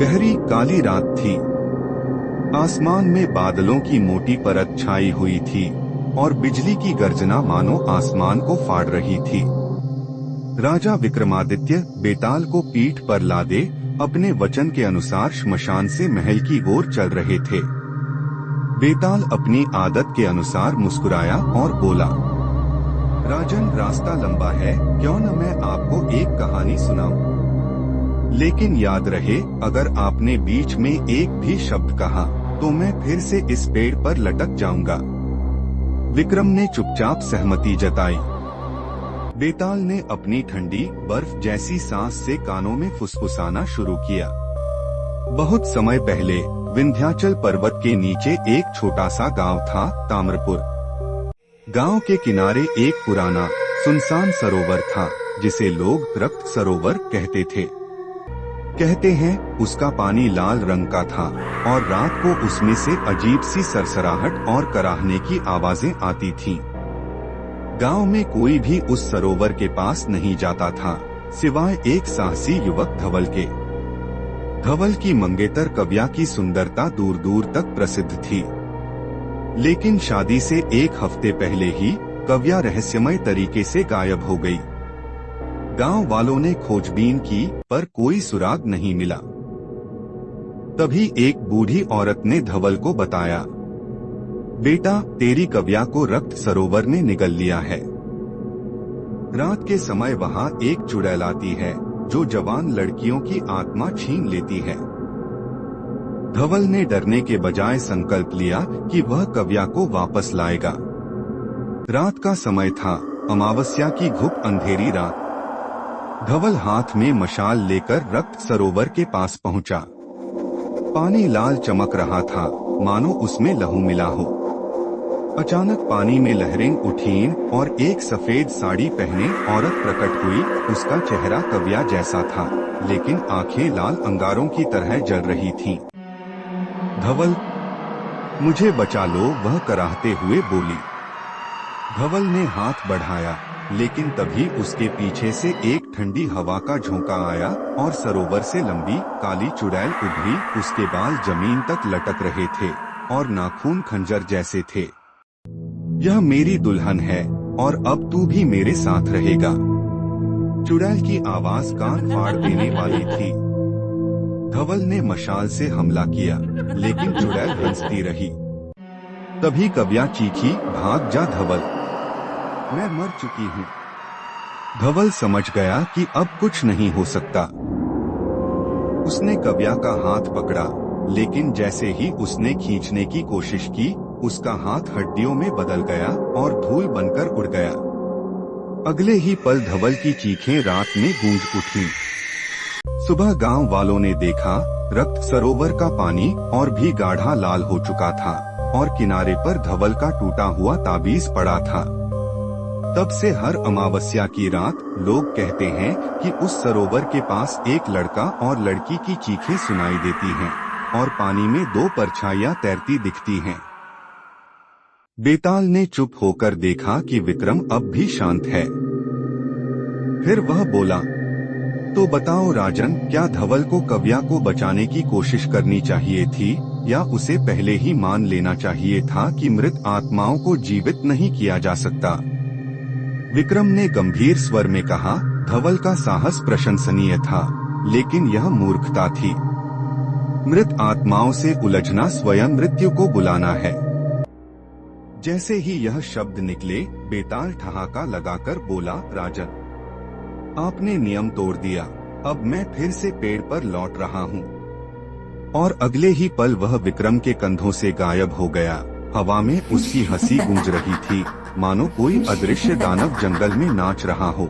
गहरी काली रात थी। आसमान में बादलों की मोटी परत छाई हुई थी और बिजली की गर्जना मानो आसमान को फाड़ रही थी। राजा विक्रमादित्य बेताल को पीठ पर लादे अपने वचन के अनुसार श्मशान से महल की ओर चल रहे थे। बेताल अपनी आदत के अनुसार मुस्कुराया और बोला, राजन, रास्ता लंबा है, क्यों न मैं आपको एक कहानी सुनाऊं? लेकिन याद रहे, अगर आपने बीच में एक भी शब्द कहा तो मैं फिर से इस पेड़ पर लटक जाऊंगा। विक्रम ने चुपचाप सहमति जताई। बेताल ने अपनी ठंडी बर्फ जैसी सांस से कानों में फुसफुसाना शुरू किया। बहुत समय पहले विंध्याचल पर्वत के नीचे एक छोटा सा गांव था, ताम्रपुर। गांव के किनारे एक पुराना सुनसान सरोवर था, जिसे लोग रक्त सरोवर कहते थे। कहते हैं उसका पानी लाल रंग का था और रात को उसमें से अजीब सी सरसराहट और कराहने की आवाजें आती थीं। गांव में कोई भी उस सरोवर के पास नहीं जाता था, सिवाय एक साहसी युवक धवल के। धवल की मंगेतर कव्या की सुंदरता दूर दूर तक प्रसिद्ध थी, लेकिन शादी से एक हफ्ते पहले ही कव्या रहस्यमय तरीके से गायब हो गई। गांव वालों ने खोजबीन की, पर कोई सुराग नहीं मिला। तभी एक बूढ़ी औरत ने धवल को बताया, बेटा, तेरी कव्या को रक्त सरोवर ने निगल लिया है। रात के समय वहाँ एक चुड़ैल आती है जो जवान लड़कियों की आत्मा छीन लेती है। धवल ने डरने के बजाय संकल्प लिया कि वह कव्या को वापस लाएगा। रात का समय था, अमावस्या की घुप अंधेरी रात। धवल हाथ में मशाल लेकर रक्त सरोवर के पास पहुंचा। पानी लाल चमक रहा था, मानो उसमें लहू मिला हो। अचानक पानी में लहरें उठीं और एक सफेद साड़ी पहने औरत प्रकट हुई। उसका चेहरा कव्या जैसा था, लेकिन आंखें लाल अंगारों की तरह जल रही थीं। धवल, मुझे बचा लो, वह कराहते हुए बोली। धवल ने हाथ बढ़ाया, लेकिन तभी उसके पीछे से एक ठंडी हवा का झोंका आया और सरोवर से लंबी काली चुड़ैल उभरी। उसके बाल जमीन तक लटक रहे थे और नाखून खंजर जैसे थे। यह मेरी दुल्हन है और अब तू भी मेरे साथ रहेगा। चुड़ैल की आवाज कान फाड़ देने वाली थी। धवल ने मशाल से हमला किया, लेकिन चुड़ैल हंसती रही। तभी कव्या चीखी, भाग जा धवल, मैं मर चुकी हूँ। धवल समझ गया कि अब कुछ नहीं हो सकता। उसने कव्या का हाथ पकड़ा, लेकिन जैसे ही उसने खींचने की कोशिश की, उसका हाथ हड्डियों में बदल गया और धूल बनकर उड़ गया। अगले ही पल धवल की चीखें रात में गूंज उठी। सुबह गांव वालों ने देखा, रक्त सरोवर का पानी और भी गाढ़ा लाल हो चुका था और किनारे पर धवल का टूटा हुआ ताबीज पड़ा था। तब से हर अमावस्या की रात लोग कहते हैं कि उस सरोवर के पास एक लड़का और लड़की की चीखें सुनाई देती हैं और पानी में दो परछाइयां तैरती दिखती हैं। बेताल ने चुप होकर देखा कि विक्रम अब भी शांत है। फिर वह बोला, तो बताओ राजन, क्या धवल को कव्या को बचाने की कोशिश करनी चाहिए थी या उसे पहले ही मान लेना चाहिए था कि मृत आत्माओं को जीवित नहीं किया जा सकता? विक्रम ने गंभीर स्वर में कहा, धवल का साहस प्रशंसनीय था, लेकिन यह मूर्खता थी। मृत आत्माओं से उलझना स्वयं मृत्यु को बुलाना है। जैसे ही यह शब्द निकले, बेताल ठहाका लगाकर बोला, राजन, आपने नियम तोड़ दिया। अब मैं फिर से पेड़ पर लौट रहा हूँ। और अगले ही पल वह विक्रम के कंधों से गायब हो गया। हवा में उसकी हंसी गूंज रही थी, मानो कोई अदृश्य दानव जंगल में नाच रहा हो।